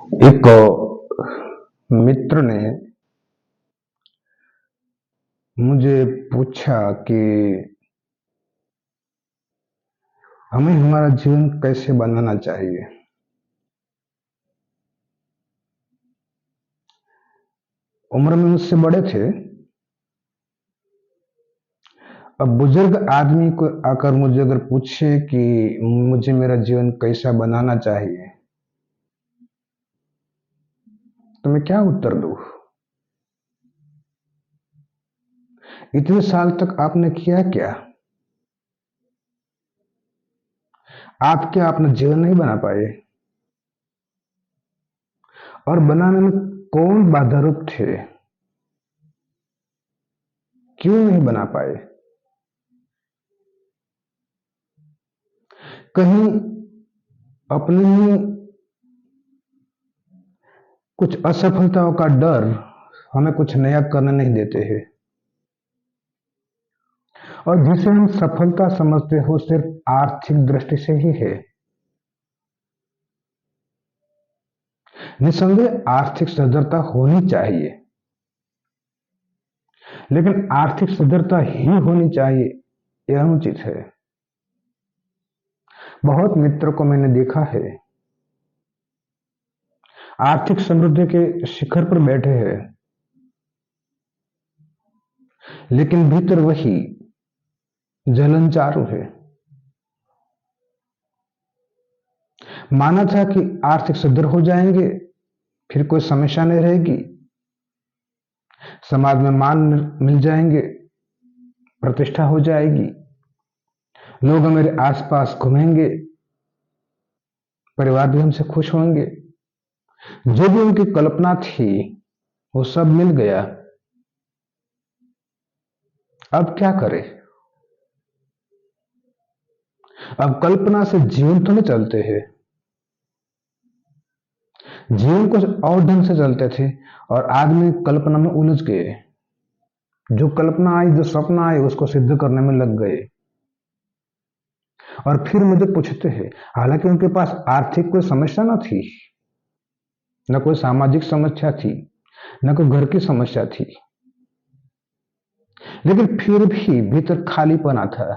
एक मित्र ने मुझे पूछा कि हमें हमारा जीवन कैसे बनाना चाहिए। उम्र में मुझसे बड़े थे। अब बुजुर्ग आदमी को आकर मुझे अगर पूछे कि मुझे मेरा जीवन कैसा बनाना चाहिए, तो मैं क्या उत्तर दूं। इतने साल तक आपने किया क्या? आप क्या अपना जीवन नहीं बना पाए? और बनाने में कौन बाधारूप थे? क्यों नहीं बना पाए? कहीं अपने ही कुछ असफलताओं का डर हमें कुछ नया करने नहीं देते हैं। और जिसे हम सफलता समझते हो सिर्फ आर्थिक दृष्टि से ही है। निसंदेह आर्थिक सदृढ़ता होनी चाहिए, लेकिन आर्थिक सदृढ़ता ही होनी चाहिए यह अनुचित है। बहुत मित्रों को मैंने देखा है, आर्थिक समृद्धि के शिखर पर बैठे हैं, लेकिन भीतर वही जलन चालू है। माना था कि आर्थिक सुदृढ़ हो जाएंगे, फिर कोई समस्या नहीं रहेगी, समाज में मान मिल जाएंगे, प्रतिष्ठा हो जाएगी, लोग मेरे आसपास घूमेंगे, परिवार भी हमसे खुश होंगे। जो भी उनकी कल्पना थी वो सब मिल गया। अब क्या करें? अब कल्पना से जीवन तो नहीं चलते हैं, जीवन कुछ और ढंग से चलते थे और आदमी कल्पना में उलझ गए। जो कल्पना आई, जो सपना आए, उसको सिद्ध करने में लग गए। और फिर मुझे पूछते हैं, हालांकि उनके पास आर्थिक कोई समस्या न थी, न कोई सामाजिक समस्या थी, न कोई घर की समस्या थी, लेकिन फिर भी भीतर खालीपना था।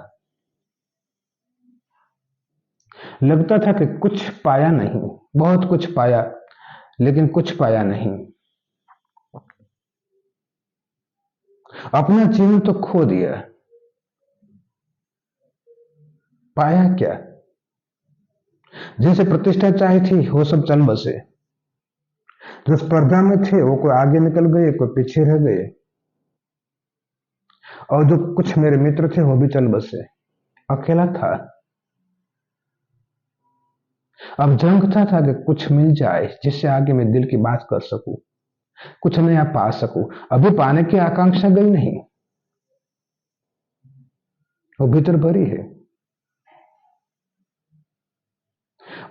लगता था कि कुछ पाया नहीं, बहुत कुछ पाया, लेकिन कुछ पाया नहीं। अपना जीवन तो खो दिया, पाया क्या? जिनसे प्रतिष्ठा चाहिए थी वो सब चल बसे। जो स्पर्धा में थे वो कोई आगे निकल गए, कोई पीछे रह गए, और जो कुछ मेरे मित्र थे वो भी चल बसे। अकेला था। अब झंकता था कि कुछ मिल जाए जिससे आगे मैं दिल की बात कर सकूं, कुछ नया पा सकूं। अभी पाने की आकांक्षा गई नहीं, वो भीतर भरी है।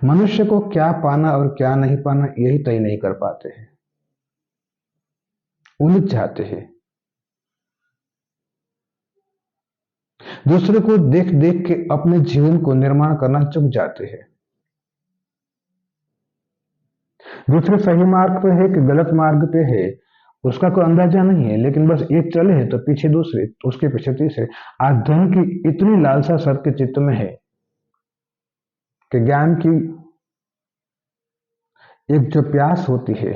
मनुष्य को क्या पाना और क्या नहीं पाना यही तय नहीं कर पाते हैं, उलझ जाते हैं। दूसरे को देख देख के अपने जीवन को निर्माण करना चूक जाते हैं। दूसरे सही मार्ग पे है कि गलत मार्ग पे है उसका कोई अंदाजा नहीं है, लेकिन बस एक चले है तो पीछे दूसरे, उसके पीछे तीसरे। आज धन की इतनी लालसा सबके चित्त में है कि ज्ञान की एक जो प्यास होती है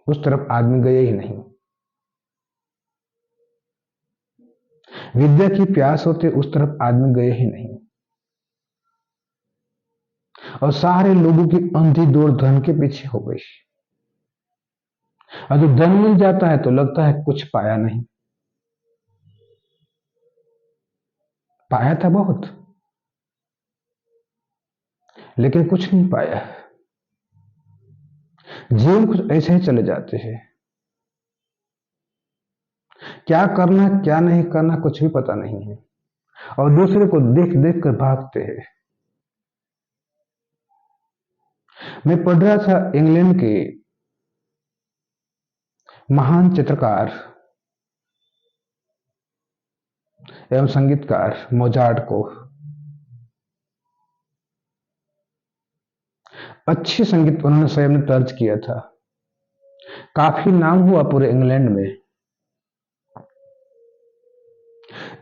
उस तरफ आदमी गए ही नहीं। विद्या की प्यास होती है उस तरफ आदमी गए ही नहीं। और सारे लोगों की अंधी दौड़ धन के पीछे हो गई। और जब धन मिल जाता है तो लगता है कुछ पाया नहीं। पाया था बहुत, लेकिन कुछ नहीं पाया। जीवन कुछ ऐसे ही चले जाते हैं। क्या करना क्या नहीं करना कुछ भी पता नहीं है, और दूसरे को देख देख कर भागते हैं। मैं पढ़ रहा था इंग्लैंड के महान चित्रकार एवं संगीतकार मोजार्ट को। अच्छी संगीत उन्होंने स्वयं ने दर्ज किया था। काफी नाम हुआ पूरे इंग्लैंड में।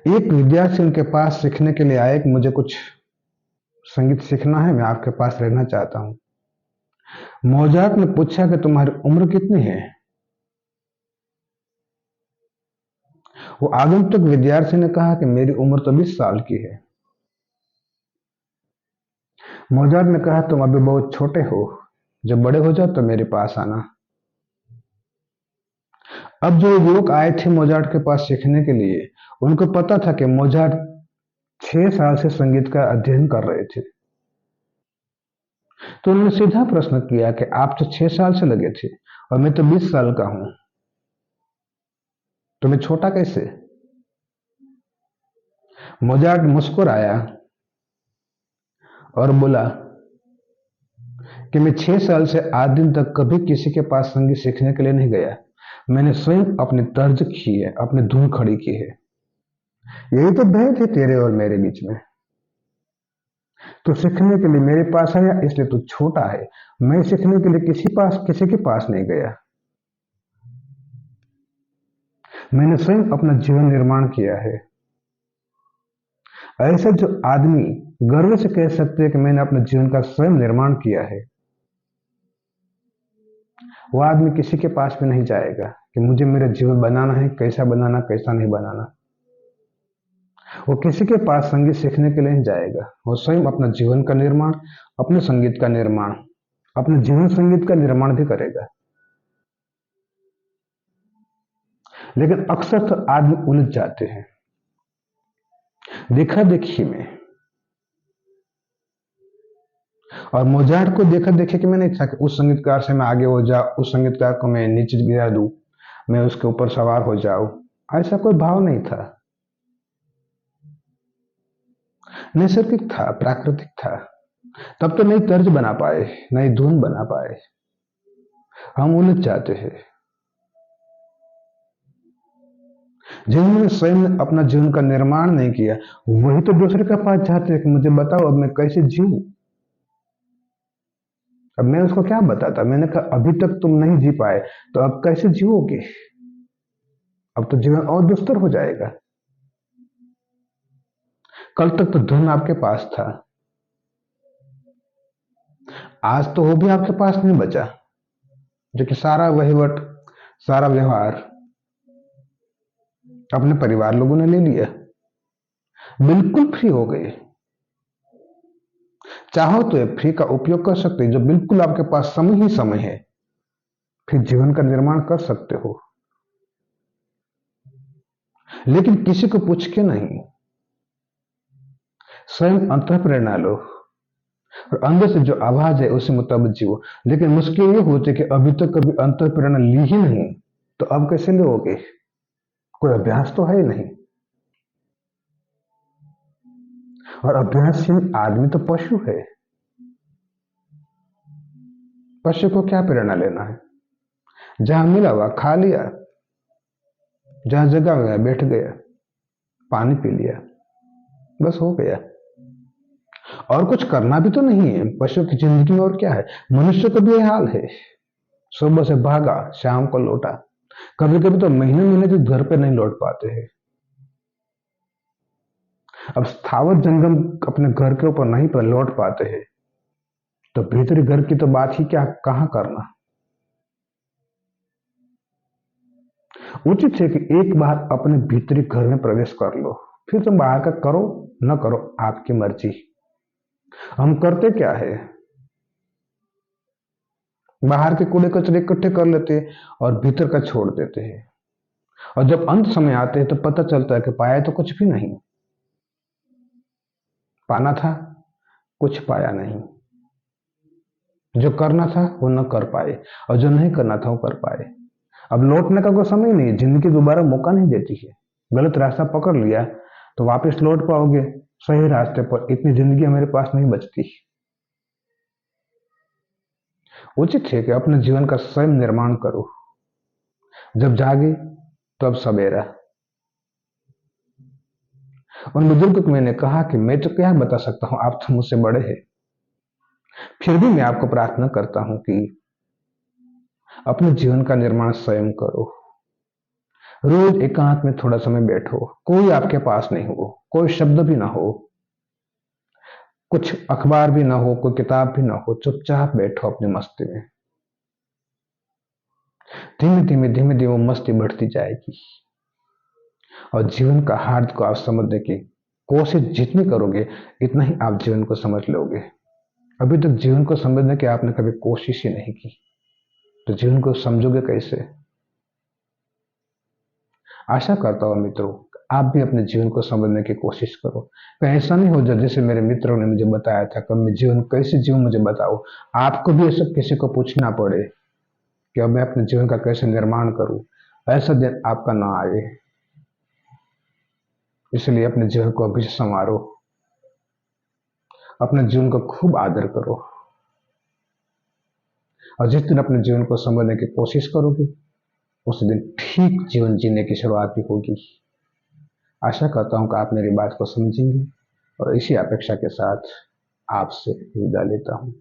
एक विद्यार्थी उनके पास सीखने के लिए आया कि मुझे कुछ संगीत सीखना है, मैं आपके पास रहना चाहता हूं। मोजार्ट ने पूछा कि तुम्हारी उम्र कितनी है। वो आगंतुक विद्यार्थी ने कहा कि मेरी उम्र तो 20 साल की है। मोजार्ट ने कहा तुम अभी बहुत छोटे हो, जब बड़े हो जाओ तो मेरे पास आना। अब जो युवक आए थे मोजार्ट के पास सीखने के लिए, उनको पता था कि मोजार्ट 6 साल से संगीत का अध्ययन कर रहे थे। तो उन्होंने सीधा प्रश्न किया कि आप तो 6 साल से लगे थे और मैं तो 20 साल का हूं, तुम्हें छोटा कैसे। मोजार्ट मुस्कुराया और बोला कि मैं 6 साल से आज दिन तक कभी किसी के पास संगीत सीखने के लिए नहीं गया। मैंने स्वयं अपनी तर्ज की है, अपनी धुन खड़ी की है। यही तो भेद है तेरे और मेरे बीच में। तू सीखने के लिए मेरे पास आया इसलिए तू छोटा है, मैं सीखने के लिए किसी के पास नहीं गया। मैंने स्वयं अपना जीवन निर्माण किया है। ऐसा जो आदमी गर्व से कह सकते हैं कि मैंने अपने जीवन का स्वयं निर्माण किया है, वह आदमी किसी के पास भी नहीं जाएगा कि मुझे मेरा जीवन बनाना है, कैसा बनाना कैसा नहीं बनाना। वो किसी के पास संगीत सीखने के लिए नहीं जाएगा, वो स्वयं अपना जीवन का निर्माण, अपने संगीत का निर्माण, अपने जीवन संगीत का निर्माण भी करेगा। लेकिन अक्सर तो आदमी उलझ जाते हैं देखा देखी में। और मोजार्ट को देखा देखे कि मैं नहीं था कि उस संगीतकार से मैं आगे हो जाऊं, उस संगीतकार को मैं नीचे गिरा दूं, मैं उसके ऊपर सवार हो जाऊं। ऐसा कोई भाव नहीं था। नैसर्गिक था, प्राकृतिक था। तब तो नई तर्ज बना पाए, नई धुन बना पाए। हम उलझ जाते हैं। जिन्होंने स्वयं अपना जीवन का निर्माण नहीं किया, वही तो दूसरे के पास चाहते हैं कि मुझे बताओ अब मैं कैसे जीऊं। अब मैं उसको क्या बताता। मैंने कहा अभी तक तुम नहीं जी पाए तो अब कैसे जीवोगे। अब तो जीवन और दुस्तर हो जाएगा। कल तक तो धन आपके पास था, आज तो वो भी आपके पास नहीं बचा, जो कि सारा वहीवट, सारा व्यवहार अपने परिवार लोगों ने ले लिया। बिल्कुल फ्री हो गए। चाहो तो ये फ्री का उपयोग कर सकते, जो बिल्कुल आपके पास समय ही समय है, फिर जीवन का निर्माण कर सकते हो। लेकिन किसी को पूछ के नहीं, स्वयं अंतर प्रेरणा लो और अंदर से जो आवाज है उसी मुताबिक जियो। लेकिन मुश्किल ये होती है कि अभी तक कभी अंतर प्रेरणा ली ही नहीं, तो अब कैसे लोगे। कोई अभ्यास तो है ही नहीं। और अभ्यासहीन आदमी तो पशु है। पशु को क्या प्रेरणा लेना है। जहां मिला हुआ खा लिया, जहां जगह गया बैठ गया, पानी पी लिया, बस हो गया। और कुछ करना भी तो नहीं है। पशु की जिंदगी में और क्या है। मनुष्य का भी यह हाल है। सुबह से भागा, शाम को लौटा। कभी कभी तो महीने महीने तक घर पे नहीं लौट पाते हैं। अब स्थावर जंगम अपने घर के ऊपर नहीं पर लौट पाते हैं, तो भीतरी घर की तो बात ही क्या, कहां करना। उचित है कि एक बार अपने भीतरी घर में प्रवेश कर लो, फिर तुम बाहर का करो न करो आपकी मर्जी। हम करते क्या है, बाहर के कूड़े कचरे इकट्ठे कर लेते हैं और भीतर का छोड़ देते हैं। और जब अंत समय आते हैं तो पता चलता है कि पाया तो कुछ भी नहीं। पाना था, कुछ पाया नहीं। जो करना था वो न कर पाए, और जो नहीं करना था वो कर पाए। अब लौटने का कोई समय नहीं है। जिंदगी दोबारा मौका नहीं देती है। गलत रास्ता पकड़ लिया तो वापस लौट पाओगे सही रास्ते पर, इतनी जिंदगी मेरे पास नहीं बचती। उचित है कि अपने जीवन का स्वयं निर्माण करो। जब जागे तब सवेरा। उन बुजुर्ग को मैंने कहा कि मैं तो क्या बता सकता हूं, आप तो मुझसे बड़े हैं। फिर भी मैं आपको प्रार्थना करता हूं कि अपने जीवन का निर्माण स्वयं करो। रोज एकांत में थोड़ा समय बैठो, कोई आपके पास नहीं हो, कोई शब्द भी ना हो, कुछ अखबार भी ना हो, कोई किताब भी ना हो, चुपचाप बैठो अपनी मस्ती में। धीमे धीमे वो मस्ती बढ़ती जाएगी और जीवन का हार्द को आप समझने की कोशिश जितनी करोगे, इतना ही आप जीवन को समझ लोगे। अभी तक जीवन को समझने की आपने कभी कोशिश ही नहीं की, तो जीवन को समझोगे कैसे? आशा करता हूँ मित्रों, आप भी अपने जीवन को समझने की कोशिश करो। कहीं ऐसा नहीं हो जाए जैसे मेरे मित्रों ने मुझे बताया था कि मैं जीवन कैसे जीऊं, मुझे बताओ। आपको भी ऐसा किसी को पूछना पड़े कि अब मैं अपने जीवन का कैसे निर्माण करूं, ऐसा दिन आपका ना आए। इसलिए अपने जीवन को अभी से संवारो, अपने जीवन को खूब आदर करो, और जिस दिन अपने जीवन को समझने की कोशिश करोगे, उस दिन ठीक जीवन जीने की शुरुआत भी होगी। आशा करता हूं कि आप मेरी बात को समझेंगे, और इसी अपेक्षा के साथ आपसे विदा लेता हूं।